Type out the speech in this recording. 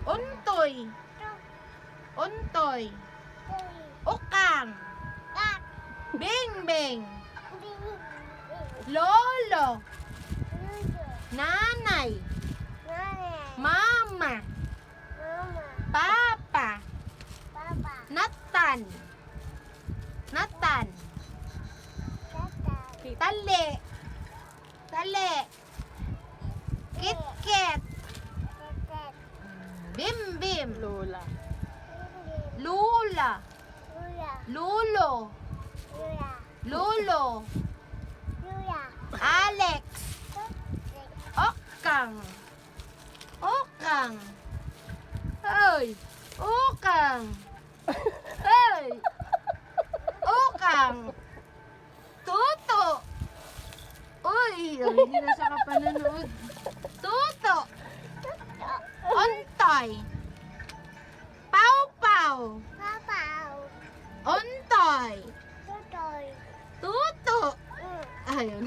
Untoy. Untoy. Ukang. Bingbing. Lolo. Nanay. Mama. Papa. Natan. Natan. Tali. Tali. Kitket. Bimbim. Lola. Lula. Lulo. Lulo. Alex. Okang. Okang. Ơi. Okang. Ơi. Okang. Tuto. Uy, hindi na siya kapanonood. Tuto. Ontoy. Pau-pau. Ontoy. Tuto. Ayun.